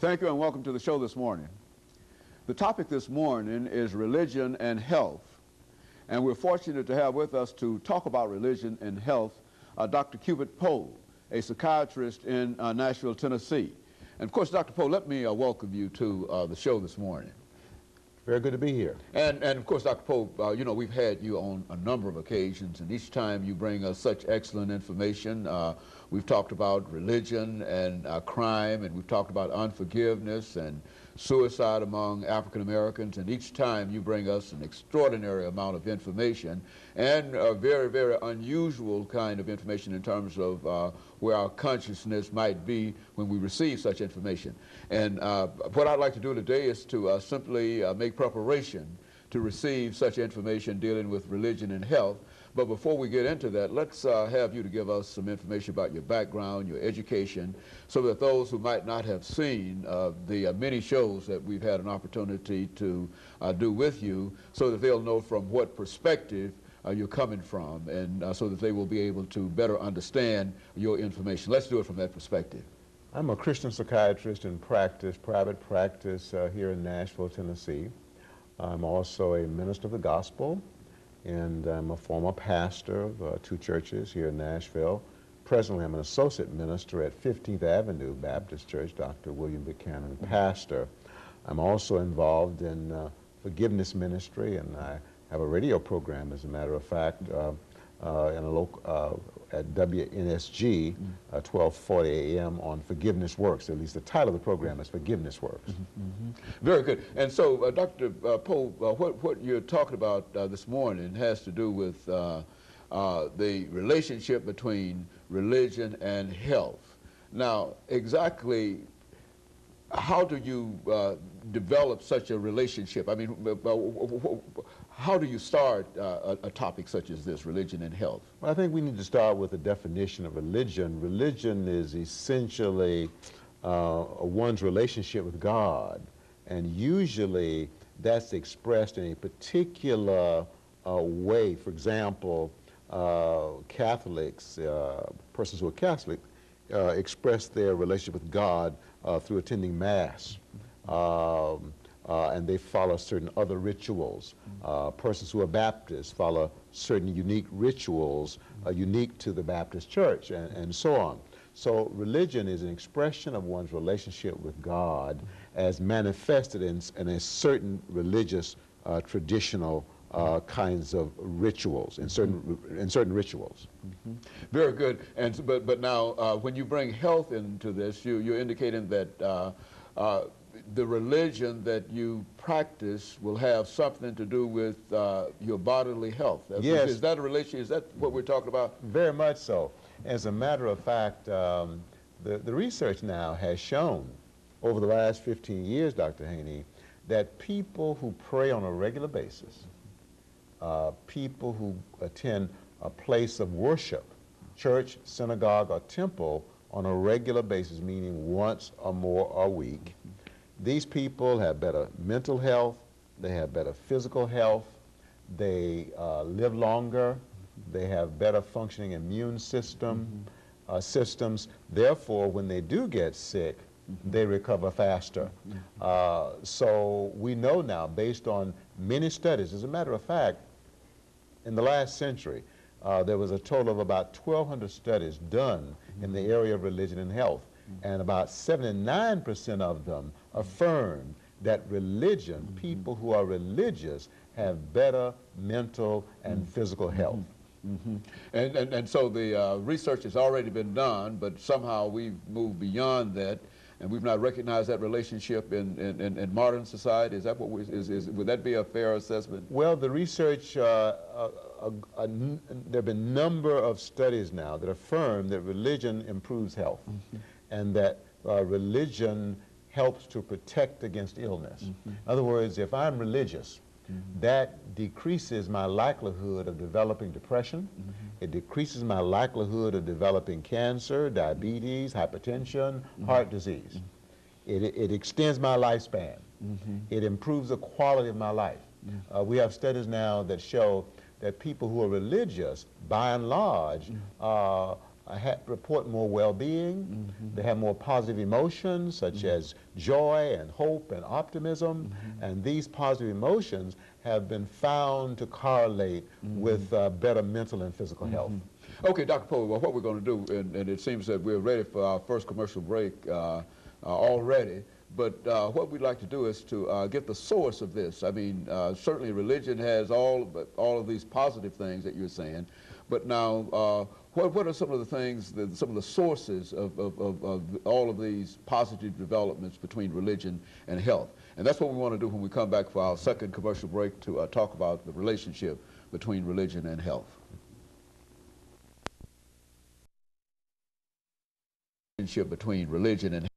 Thank you and welcome to the show this morning. The topic this morning is religion and health. And we're fortunate to have with us to talk about religion and health Dr. CPoe, a psychiatrist in Nashville, Tennessee. And of course, Dr. Poe, let me welcome you to the show this morning. Very good to be here. And of course, Dr. Poe, you know, we've had you on a number of occasions, and each time you bring us such excellent information. We've talked about religion and crime, and we've talked about unforgiveness and suicide among African Americans, and each time you bring us an extraordinary amount of information and a very, very unusual kind of information in terms of where our consciousness might be when we receive such information. And what I'd like to do today is to simply make preparation to receive such information dealing with religion and health. But before we get into that, let's have you to give us some information about your background, your education, so that those who might not have seen the many shows that we've had an opportunity to do with you, so that they'll know from what perspective you're coming from, and so that they will be able to better understand your information. Let's do it from that perspective. I'm a Christian psychiatrist in practice, private practice here in Nashville, Tennessee. I'm also a minister of the gospel, and I'm a former pastor of 2 churches here in Nashville. Presently, I'm an associate minister at 15th Avenue Baptist Church, Dr. William Buchanan, pastor. I'm also involved in forgiveness ministry, and I have a radio program, as a matter of fact, in a local, at WNSG, 1240 a.m. on Forgiveness Works. At least the title of the program is Forgiveness Works. Very good. And so, Dr. Poe, what you're talking about this morning has to do with the relationship between religion and health. Now, exactly how do you develop such a relationship? I mean, how do you start a topic such as this, religion and health? Well, I think we need to start with a definition of religion. Religion is essentially one's relationship with God, and usually that's expressed in a particular way. For example, Catholics, persons who are Catholic, express their relationship with God through attending Mass, and they follow certain other rituals. Persons who are Baptists follow certain unique rituals unique to the Baptist Church, and so on. So religion is an expression of one's relationship with God as manifested in a certain religious traditional kinds of rituals, in certain rituals. Very good. And but now, when you bring health into this, you're indicating that the religion that you practice will have something to do with your bodily health. Yes. Is that a relation? Is that what we're talking about? Very much so. As a matter of fact, the research now has shown over the last 15 years, Dr. Haney, that people who pray on a regular basis, people who attend a place of worship, church, synagogue, or temple on a regular basis, meaning once or more a week, these people have better mental health, they have better physical health, they live longer, they have better functioning immune systems. Therefore, when they do get sick, they recover faster. So we know now, based on many studies, as a matter of fact, in the last century, there was a total of about 1,200 studies done in the area of religion and health, and about 79% of them affirmed that religion, people who are religious, have better mental and physical health. And so the research has already been done, but somehow we've moved beyond that, and we've not recognized that relationship in modern society. Is that what would that be a fair assessment? Well, the research, there have been a number of studies now that affirm that religion improves health, and that religion helps to protect against illness. In other words, if I'm religious, that decreases my likelihood of developing depression. It decreases my likelihood of developing cancer, diabetes, hypertension, heart disease. It extends my lifespan. It improves the quality of my life. We have studies now that show that people who are religious, by and large, report more well-being. They have more positive emotions such as joy and hope and optimism. And these positive emotions have been found to correlate with better mental and physical health. Okay, Dr. Poe, well, what we're going to do, and it seems that we're ready for our first commercial break already, but what we'd like to do is to get the source of this. I mean, certainly religion has all of these positive things that you're saying, but now what are some of the things, some of the sources of all of these positive developments between religion and health? And that's what we want to do when we come back for our second commercial break to talk about the relationship between religion and health. Relationship between religion and